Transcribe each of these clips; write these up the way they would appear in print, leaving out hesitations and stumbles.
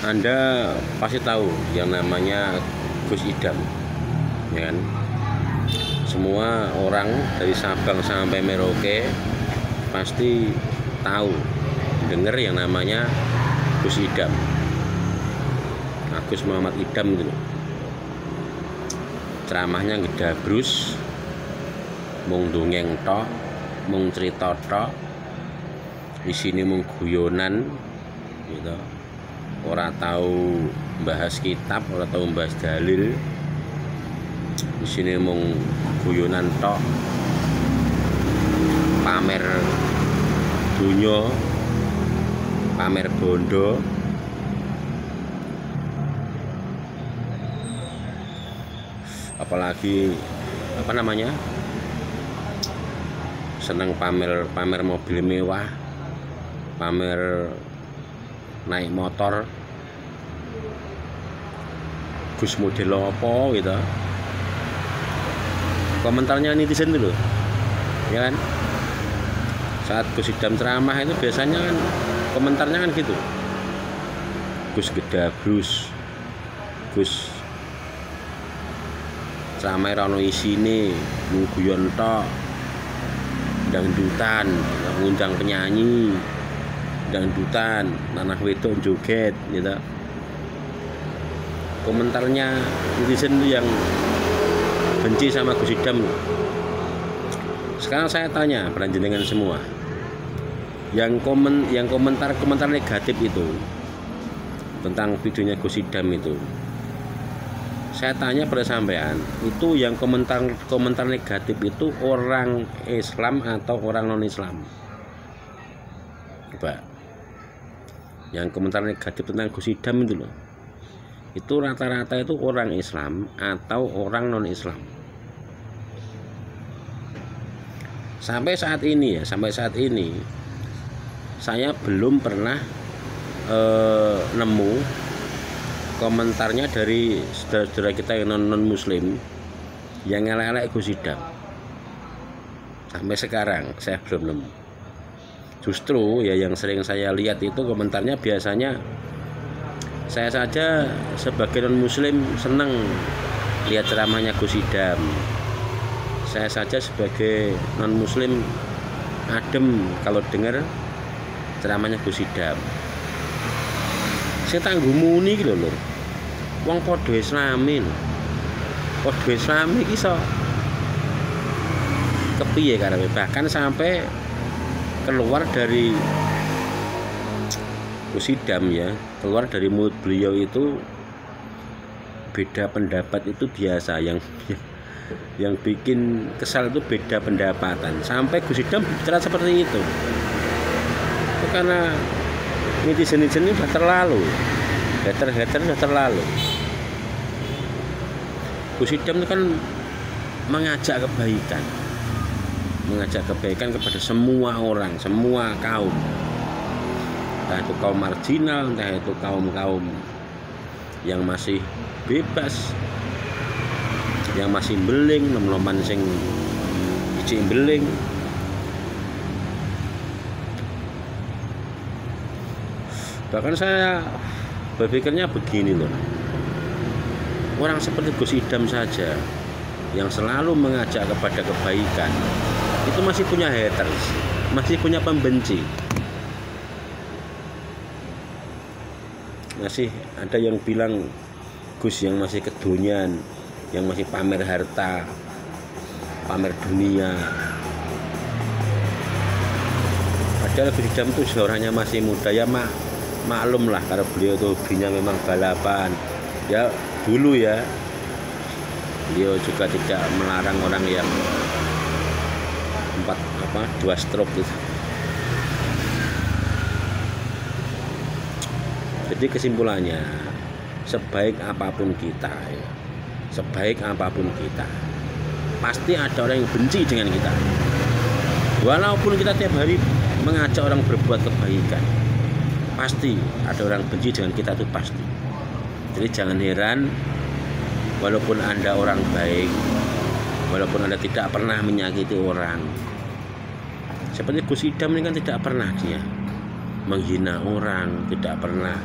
Anda pasti tahu yang namanya Gus Idam, ya kan? Semua orang dari Sabang sampai Merauke pasti tahu, dengar yang namanya Gus Idam, Agus Muhammad Idam gitu. Ceramahnya ngedabrus, mung dongeng tok, mung cerita tok, isine mung guyonan gitu. Ora tahu bahas kitab, ora tahu bahas dalil. Isine mung guyonan tok, pamer dunya, pamer bondo. Apalagi seneng pamer mobil mewah, pamer naik motor, Gus model apa gitu. Komentarnya netizen dulu, ya kan? Saat Gus Idam ceramah itu biasanya kan komentarnya kan gitu, Gus gedabrus, Gus ceramah rano isine guyon tok, dangdutan, ngundang penyanyi dangdutan, tanah wedok joget gitu. Komentarnya netizen itu yang benci sama Gus Idam. Sekarang saya tanya penjenengan semua, yang komentar negatif itu tentang videonya Gus Idam itu, saya tanya pada sampean, itu yang komentar negatif itu orang Islam atau orang non Islam? Coba, yang komentar negatif tentang Gus Idam itu loh, itu rata-rata itu orang Islam atau orang non Islam. Sampai saat ini saya belum pernah nemu komentarnya dari saudara-saudara kita yang non muslim yang ngelak-ngelak Gus Idam. Sampai sekarang saya belum nemu. Justru ya yang sering saya lihat itu komentarnya biasanya, saya saja sebagai non muslim senang lihat ceramahnya Gus Idam. Saya saja sebagai non muslim adem kalau dengar ceramahnya Gus Idam. Saya tangguh muni gitu loh, wong podo Islami lho, podo Islami iso kepiye karepe, bahkan sampai keluar dari Gus Idam ya, keluar dari mulut beliau itu beda pendapat itu biasa. Yang bikin kesal itu beda pendapatan. Sampai Gus Idam bicara seperti itu karena netizen ini sudah terlalu, hater sudah terlalu. Gus Idam itu kan mengajak kebaikan kepada semua orang, semua kaum, entah itu kaum marginal, entah itu kaum yang masih bebas, yang masih beling, nom-noman sing ijik beling. Bahkan saya berpikirnya begini loh, orang seperti Gus Idam saja yang selalu mengajak kepada kebaikan itu masih punya haters, masih punya pembenci. Masih ada yang bilang Gus yang masih kedunian, yang masih pamer harta, pamer dunia. Padahal Gus Idam itu seorangnya masih muda ya, maklum lah, karena beliau tuh hobinya memang balapan ya. Dulu ya beliau juga tidak melarang orang yang 2 stroke gitu. Jadi kesimpulannya, sebaik apapun kita ya, pasti ada orang yang benci dengan kita. Walaupun kita tiap hari mengajak orang berbuat kebaikan, pasti ada orang benci dengan kita, itu pasti. Jadi jangan heran, walaupun Anda orang baik, walaupun Anda tidak pernah menyakiti orang, seperti Gus Idam ini kan tidak pernah dia menghina orang, tidak pernah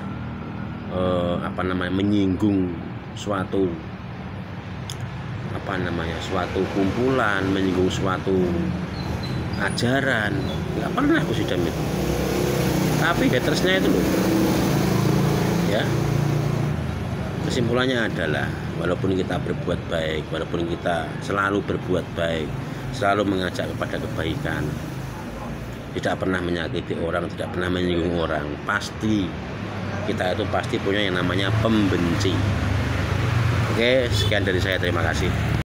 menyinggung suatu suatu kumpulan, menyinggung suatu ajaran, nggak pernah Gus Idam itu. Tapi hatersnya itu loh, ya, kesimpulannya adalah walaupun kita berbuat baik, walaupun kita selalu berbuat baik, selalu mengajak kepada kebaikan, tidak pernah menyakiti orang, tidak pernah menyinggung orang, pasti kita itu pasti punya yang namanya pembenci. Oke, sekian dari saya, terima kasih.